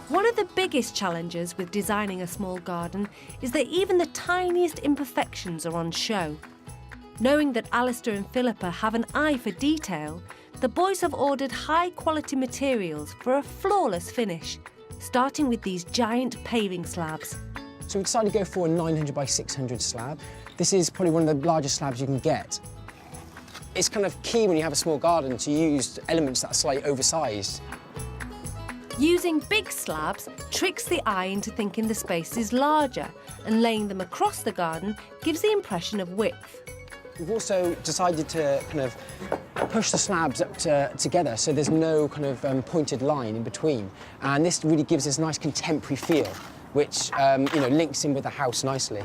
One of the biggest challenges with designing a small garden is that even the tiniest imperfections are on show. Knowing that Alistair and Philippa have an eye for detail, the boys have ordered high-quality materials for a flawless finish, starting with these giant paving slabs. So we decided to go for a 900 by 600 slab. This is probably one of the largest slabs you can get. It's kind of key when you have a small garden to use elements that are slightly oversized. Using big slabs tricks the eye into thinking the space is larger, and laying them across the garden gives the impression of width. We've also decided to kind of push the slabs up together so there's no kind of pointed line in between. And this really gives us a nice contemporary feel, which links in with the house nicely.